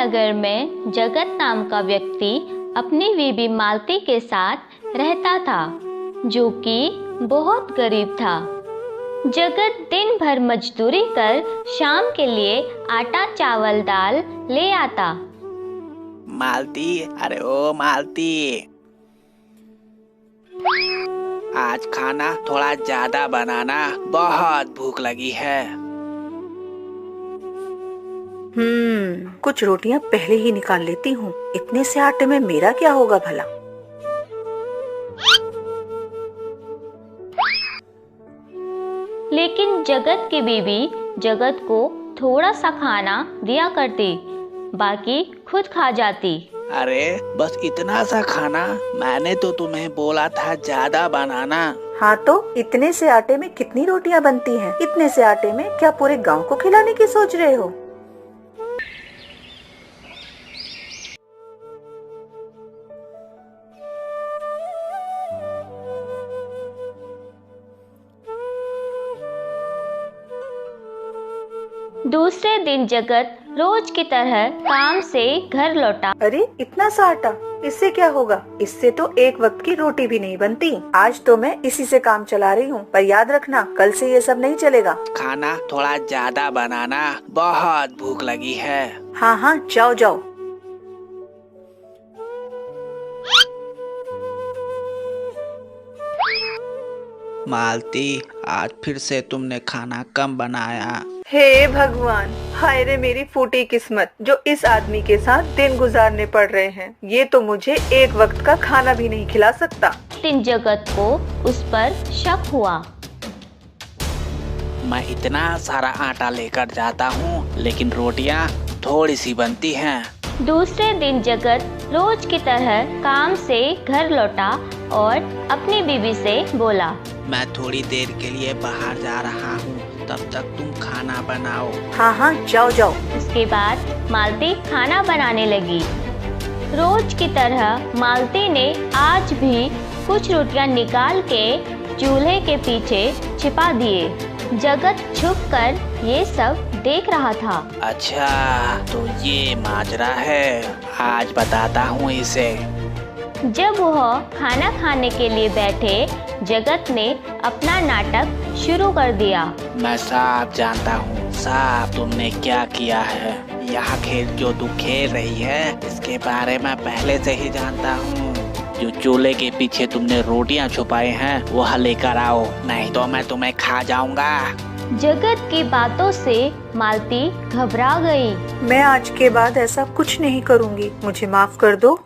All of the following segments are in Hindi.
नगर में जगत नाम का व्यक्ति अपनी बीबी मालती के साथ रहता था, जो कि बहुत गरीब था। जगत दिन भर मजदूरी कर शाम के लिए आटा चावल दाल ले आता। मालती, अरे ओ मालती, आज खाना थोड़ा ज्यादा बनाना, बहुत भूख लगी है। कुछ रोटियां पहले ही निकाल लेती हूँ। इतने से आटे में मेरा क्या होगा भला। लेकिन जगत की बीवी जगत को थोड़ा सा खाना दिया करती, बाकी खुद खा जाती। अरे बस इतना सा खाना, मैंने तो तुम्हें बोला था ज्यादा बनाना। हाँ तो इतने से आटे में कितनी रोटियां बनती हैं? इतने से आटे में क्या पूरे गांव को खिलाने की सोच रहे हो? दूसरे दिन जगत रोज की तरह काम से घर लौटा। अरे इतना सा आटा, इससे क्या होगा? इससे तो एक वक्त की रोटी भी नहीं बनती। आज तो मैं इसी से काम चला रही हूँ, पर याद रखना कल से ये सब नहीं चलेगा। खाना थोड़ा ज्यादा बनाना, बहुत भूख लगी है। हाँ हाँ, जाओ जाओ। मालती, आज फिर से तुमने खाना कम बनाया। हे भगवान, हाय रे मेरी फूटी किस्मत, जो इस आदमी के साथ दिन गुजारने पड़ रहे हैं। ये तो मुझे एक वक्त का खाना भी नहीं खिला सकता। दिन जगत को उस पर शक हुआ। मैं इतना सारा आटा लेकर जाता हूँ, लेकिन रोटियाँ थोड़ी सी बनती हैं। दूसरे दिन जगत रोज की तरह काम से घर लौटा और अपनी बीवी से बोला, मैं थोड़ी देर के लिए बाहर जा रहा हूँ, तब तक तुम खाना बनाओ। हाँ हाँ, जाओ जाओ। उसके बाद मालती खाना बनाने लगी। रोज की तरह मालती ने आज भी कुछ रोटियां निकाल के चूल्हे के पीछे छिपा दिए। जगत छुपकर ये सब देख रहा था। अच्छा, तो ये माजरा है, आज बताता हूँ इसे। जब वह खाना खाने के लिए बैठे, जगत ने अपना नाटक शुरू कर दिया। मैं साफ जानता हूँ, साफ तुमने क्या किया है। यह खेल जो तू खेल रही है, इसके बारे में पहले से ही जानता हूँ। जो चूल्हे के पीछे तुमने रोटियां छुपाए हैं, वह लेकर आओ, नहीं तो मैं तुम्हें खा जाऊंगा। जगत की बातों से मालती घबरा गई। मैं आज के बाद ऐसा कुछ नहीं करूँगी, मुझे माफ कर दो।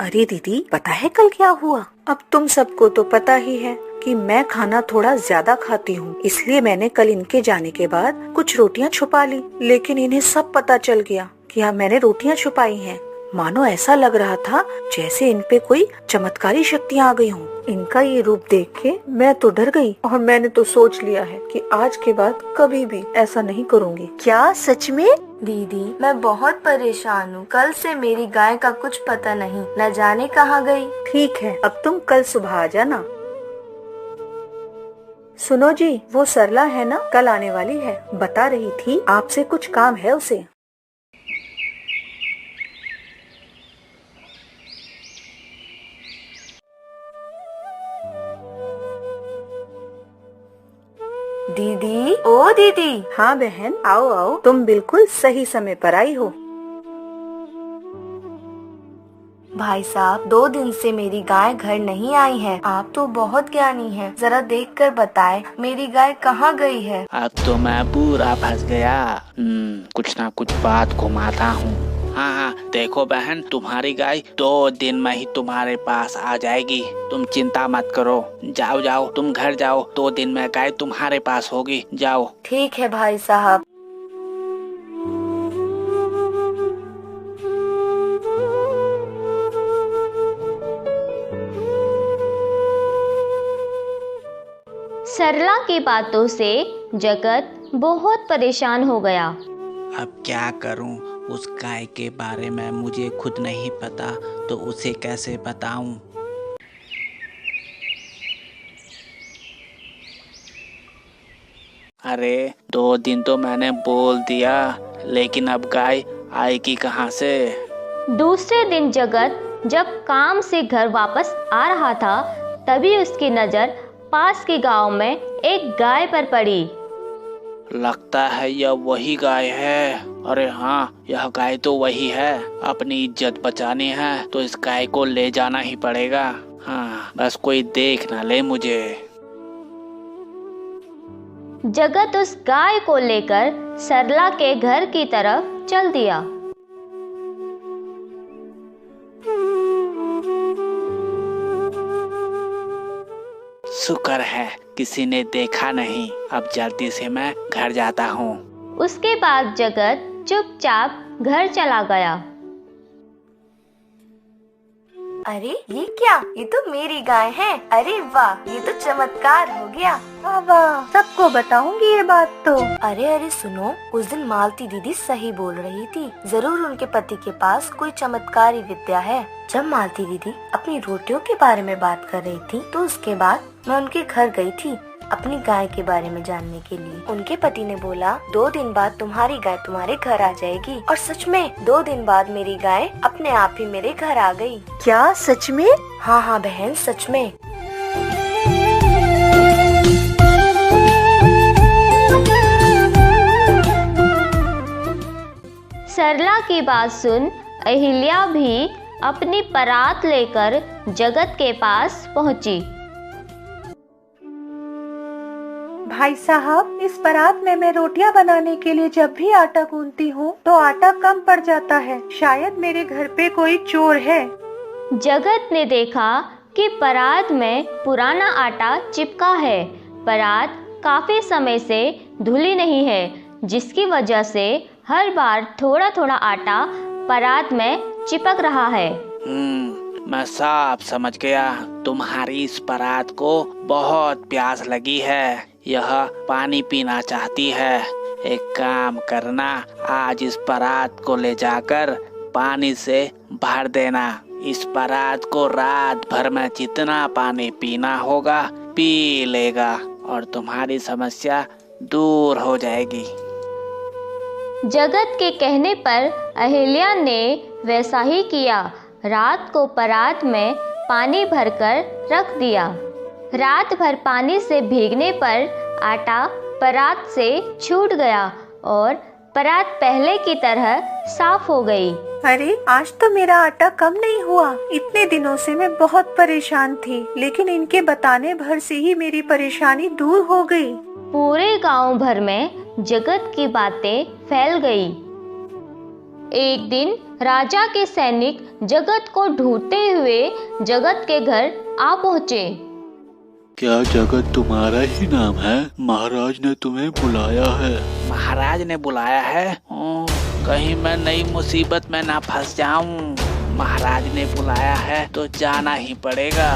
अरे दीदी, पता है कल क्या हुआ? अब तुम सबको तो पता ही है कि मैं खाना थोड़ा ज्यादा खाती हूँ, इसलिए मैंने कल इनके जाने के बाद कुछ रोटियां छुपा ली। लेकिन इन्हें सब पता चल गया कि हाँ, मैंने रोटियां छुपाई हैं। मानो ऐसा लग रहा था जैसे इन पे कोई चमत्कारी शक्तियाँ आ गई हों। इनका ये रूप देख के मैं तो डर गई, और मैंने तो सोच लिया है कि आज के बाद कभी भी ऐसा नहीं करूँगी। क्या सच में? दीदी, मैं बहुत परेशान हूँ। कल से मेरी गाय का कुछ पता नहीं, न जाने कहाँ गई। ठीक है, अब तुम कल सुबह आ जाना। सुनो जी, वो सरला है ना, कल आने वाली है। बता रही थी आपसे कुछ काम है उसे। दीदी, ओ दीदी। हाँ बहन, आओ आओ, तुम बिल्कुल सही समय पर आई हो। भाई साहब, 2 दिन से मेरी गाय घर नहीं आई है। आप तो बहुत ज्ञानी हैं, जरा देखकर बताएं मेरी गाय कहाँ गई है। अब तो मैं पूरा फंस गया। कुछ ना कुछ बात घुमाता हूँ। हाँ हाँ, देखो बहन, तुम्हारी गाय 2 दिन में ही तुम्हारे पास आ जाएगी। तुम चिंता मत करो। जाओ जाओ, तुम घर जाओ, 2 दिन में गाय तुम्हारे पास होगी। जाओ। ठीक है भाई साहब। सरला की बातों से जगत बहुत परेशान हो गया। अब क्या करूं? उस गाय के बारे में मुझे खुद नहीं पता, तो उसे कैसे बताऊं? अरे 2 दिन तो मैंने बोल दिया, लेकिन अब गाय आएगी कहाँ से? दूसरे दिन जगत जब काम से घर वापस आ रहा था, तभी उसकी नज़र पास के गांव में एक गाय पर पड़ी। लगता है यह वही गाय है। अरे हाँ, यह गाय तो वही है। अपनी इज्जत बचानी है तो इस गाय को ले जाना ही पड़ेगा। हाँ, बस कोई देख ना ले मुझे। जगत उस गाय को लेकर सरला के घर की तरफ चल दिया। शुक्र है किसी ने देखा नहीं। अब जल्दी से मैं घर जाता हूँ। उसके बाद जगत चुपचाप घर चला गया। अरे ये क्या, ये तो मेरी गाय है। अरे वाह, ये तो चमत्कार हो गया। वाह, सबको बताऊंगी ये बात तो। अरे सुनो, उस दिन मालती दीदी सही बोल रही थी। जरूर उनके पति के पास कोई चमत्कारी विद्या है। जब मालती दीदी अपनी रोटियों के बारे में बात कर रही थी, तो उसके बाद मैं उनके घर गई थी अपनी गाय के बारे में जानने के लिए। उनके पति ने बोला 2 दिन बाद तुम्हारी गाय तुम्हारे घर आ जाएगी। और सच में 2 दिन बाद मेरी गाय अपने आप ही मेरे घर आ गई। क्या सच में? हाँ बहन, सच में। सरला की बात सुन अहिल्या भी अपनी परात लेकर जगत के पास पहुंची। भाई साहब, इस परात में मैं रोटियां बनाने के लिए जब भी आटा गूंथती हूँ तो आटा कम पड़ जाता है। शायद मेरे घर पे कोई चोर है। जगत ने देखा कि परात में पुराना आटा चिपका है। परात काफी समय से धुली नहीं है, जिसकी वजह से हर बार थोड़ा थोड़ा आटा परात में चिपक रहा है। मैं साफ समझ गया। तुम्हारी इस परात को बहुत प्यास लगी है। यह पानी पीना चाहती है। एक काम करना, आज इस परात को ले जाकर पानी से भर देना। इस परात को रात भर में जितना पानी पीना होगा पी लेगा और तुम्हारी समस्या दूर हो जाएगी। जगत के कहने पर अहिल्या ने वैसा ही किया। रात को परात में पानी भरकर रख दिया। रात भर पानी से भीगने पर आटा परात से छूट गया और परात पहले की तरह साफ हो गई। अरे, आज तो मेरा आटा कम नहीं हुआ। इतने दिनों से मैं बहुत परेशान थी, लेकिन इनके बताने भर से ही मेरी परेशानी दूर हो गई। पूरे गांव भर में जगत की बातें फैल गई। एक दिन राजा के सैनिक जगत को ढूंढते हुए जगत के घर आ पहुँचे। क्या जगत तुम्हारा ही नाम है? महाराज ने तुम्हें बुलाया है। महाराज ने बुलाया है? कहीं मैं नई मुसीबत में ना फंस जाऊं। महाराज ने बुलाया है तो जाना ही पड़ेगा।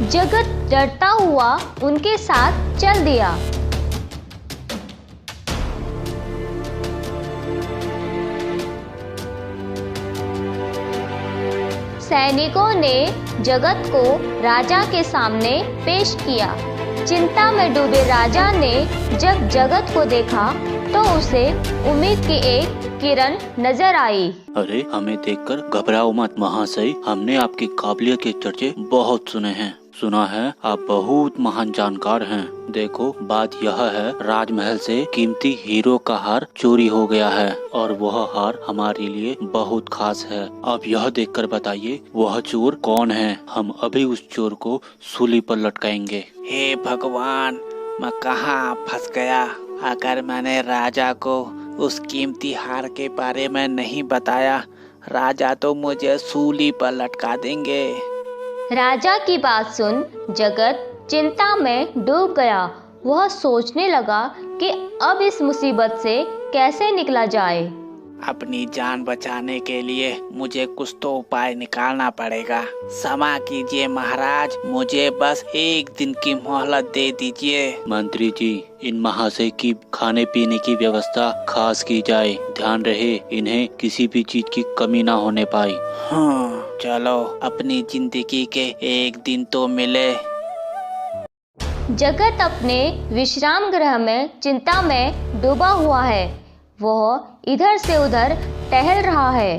जगत डरता हुआ उनके साथ चल दिया। सैनिकों ने जगत को राजा के सामने पेश किया। चिंता में डूबे राजा ने जब जगत को देखा तो उसे उम्मीद की एक किरण नजर आई। अरे, हमें देखकर घबराओ मत महाशय। हमने आपकी काबिलियत के चर्चे बहुत सुने हैं। सुना है आप बहुत महान जानकार हैं। देखो, बात यह है, राजमहल से कीमती हीरो का हार चोरी हो गया है और वह हार हमारे लिए बहुत खास है। आप यह देखकर बताइए वह चोर कौन है। हम अभी उस चोर को सूली पर लटकाएंगे। हे भगवान, मैं कहाँ फंस गया। अगर मैंने राजा को उस कीमती हार के बारे में नहीं बताया, राजा तो मुझे सूली पर लटका देंगे। राजा की बात सुन जगत चिंता में डूब गया। वह सोचने लगा कि अब इस मुसीबत से कैसे निकला जाए। अपनी जान बचाने के लिए मुझे कुछ तो उपाय निकालना पड़ेगा। क्षमा कीजिए महाराज, मुझे बस 1 दिन की मोहलत दे दीजिए। मंत्री जी, इन महाशय की खाने पीने की व्यवस्था खास की जाए। ध्यान रहे इन्हें किसी भी चीज की कमी ना होने पाए। चलो, अपनी जिंदगी के 1 दिन तो मिले। जगत अपने विश्राम गृह में चिंता में डूबा हुआ है। वह इधर से उधर टहल रहा है।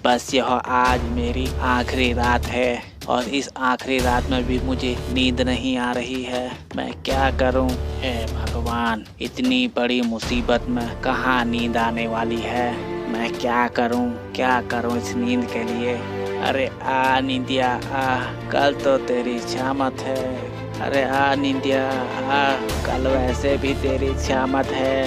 बस यह आज मेरी आखिरी रात है और इस आखिरी रात में भी मुझे नींद नहीं आ रही है। मैं क्या करूं? हे भगवान, इतनी बड़ी मुसीबत में कहाँ नींद आने वाली है। मैं क्या करूं इस नींद के लिए। अरे आ नींदिया आ, कल तो तेरी शामत है। अरे आ नींदिया आ, कल वैसे भी तेरी शामत है।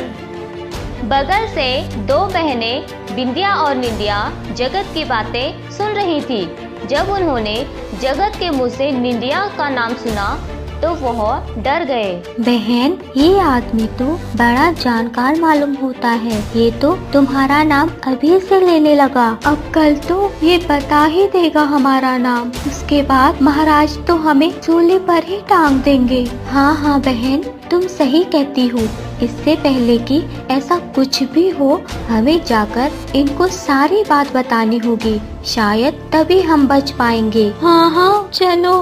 बगल से दो बहनें बिंदिया और निंदिया जगत की बातें सुन रही थी। जब उन्होंने जगत के मुंह से निंदिया का नाम सुना तो वह डर गए। बहन, ये आदमी तो बड़ा जानकार मालूम होता है। ये तो तुम्हारा नाम अभी से लेने लगा। अब कल तो ये बता ही देगा हमारा नाम। उसके बाद महाराज तो हमें सूली पर ही टांग देंगे। हाँ बहन, तुम सही कहती हो। इससे पहले कि ऐसा कुछ भी हो, हमें जाकर इनको सारी बात बतानी होगी। शायद तभी हम बच पाएंगे। हाँ, चलो।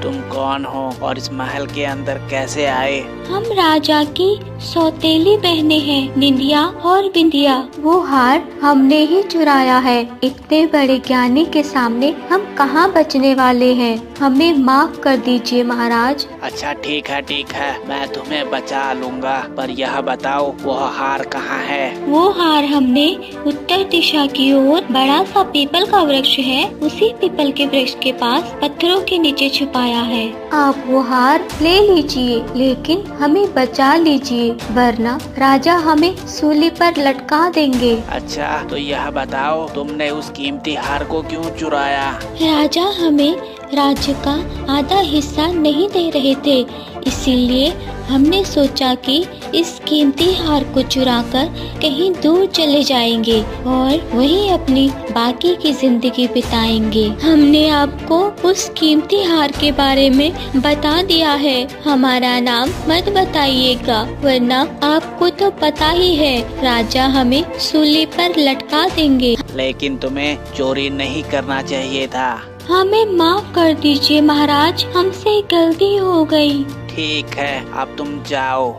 तुम कौन हो और इस महल के अंदर कैसे आए? हम राजा की सौतेली बहनें हैं, निंदिया और बिंदिया। वो हार हमने ही चुराया है। इतने बड़े ज्ञानी के सामने हम कहाँ बचने वाले हैं। हमें माफ कर दीजिए महाराज। अच्छा ठीक है, मैं तुम्हें बचा लूँगा, पर यह बताओ वह हार कहाँ है? वो हार हमने उत्तर दिशा की ओर बड़ा सा पीपल का वृक्ष है, उसी पीपल के वृक्ष के पास पत्थरों के नीचे छुपाया है। आप वो हार ले लीजिए, लेकिन हमें बचा लीजिए, वरना राजा हमें सूली पर लटका देंगे। अच्छा तो यह बताओ, तुमने उस कीमती हार को क्यों चुराया? राजा हमें राज्य का आधा हिस्सा नहीं दे रहे थे, इसीलिए हमने सोचा कि इस कीमती हार को चुराकर कहीं दूर चले जाएंगे और वहीं अपनी बाकी की जिंदगी बिताएंगे। हमने आपको उस कीमती हार के बारे में बता दिया है। हमारा नाम मत बताइएगा, वरना आपको तो पता ही है राजा हमें सूली पर लटका देंगे। लेकिन तुम्हें चोरी नहीं करना चाहिए था। हमें माफ कर दीजिए महाराज, हमसे गलती हो गई। ठीक है, अब तुम जाओ।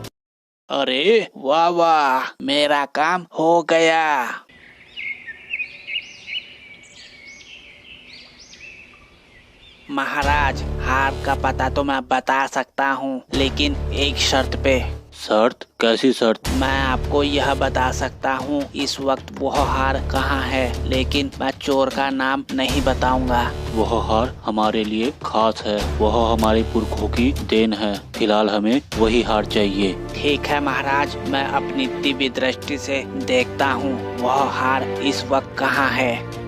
अरे वाह, मेरा काम हो गया। महाराज, हार का पता तो मैं बता सकता हूँ, लेकिन एक शर्त पे। शर्त? कैसी शर्त? मैं आपको यह बता सकता हूँ इस वक्त वह हार कहाँ है, लेकिन मैं चोर का नाम नहीं बताऊंगा। वह हार हमारे लिए खास है, वह हमारे पुरखों की देन है। फिलहाल हमें वही हार चाहिए। ठीक है महाराज, मैं अपनी दिव्य दृष्टि से देखता हूँ वह हार इस वक्त कहाँ है।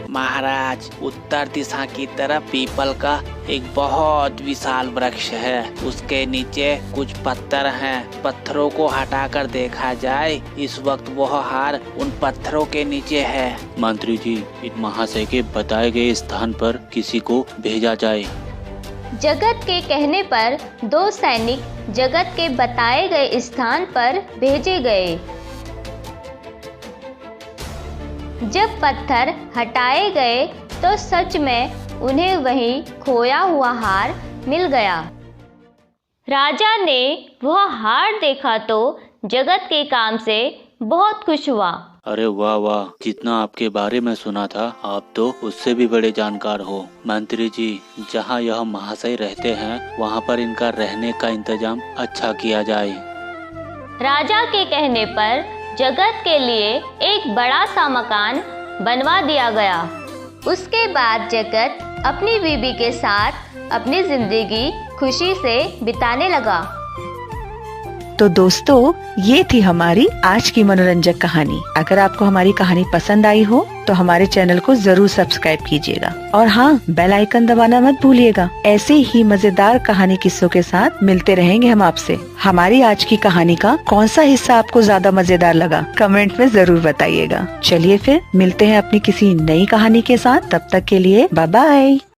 महाराज, उत्तर दिशा की तरफ पीपल का एक बहुत विशाल वृक्ष है। उसके नीचे कुछ पत्थर हैं। पत्थरों को हटाकर देखा जाए, इस वक्त वह हार उन पत्थरों के नीचे है। मंत्री जी, इन महाशय के बताए गए स्थान पर किसी को भेजा जाए। जगत के कहने पर दो सैनिक जगत के बताए गए स्थान पर भेजे गए। जब पत्थर हटाए गए तो सच में उन्हें वही खोया हुआ हार मिल गया। राजा ने वह हार देखा तो जगत के काम से बहुत खुश हुआ। अरे वाह, जितना आपके बारे में सुना था, आप तो उससे भी बड़े जानकार हो। मंत्री जी, जहाँ यह महाशय रहते हैं, वहाँ पर इनका रहने का इंतजाम अच्छा किया जाए। राजा के कहने पर जगत के लिए एक बड़ा सा मकान बनवा दिया गया। उसके बाद जगत अपनी बीबी के साथ अपनी जिंदगी खुशी से बिताने लगा। तो दोस्तों, ये थी हमारी आज की मनोरंजक कहानी। अगर आपको हमारी कहानी पसंद आई हो तो हमारे चैनल को जरूर सब्सक्राइब कीजिएगा और हाँ, बेल आइकन दबाना मत भूलिएगा। ऐसे ही मजेदार कहानी किस्सों के साथ मिलते रहेंगे हम आपसे। हमारी आज की कहानी का कौन सा हिस्सा आपको ज्यादा मजेदार लगा, कमेंट में जरूर बताइएगा। चलिए फिर मिलते हैं अपनी किसी नई कहानी के साथ। तब तक के लिए बाय बाय।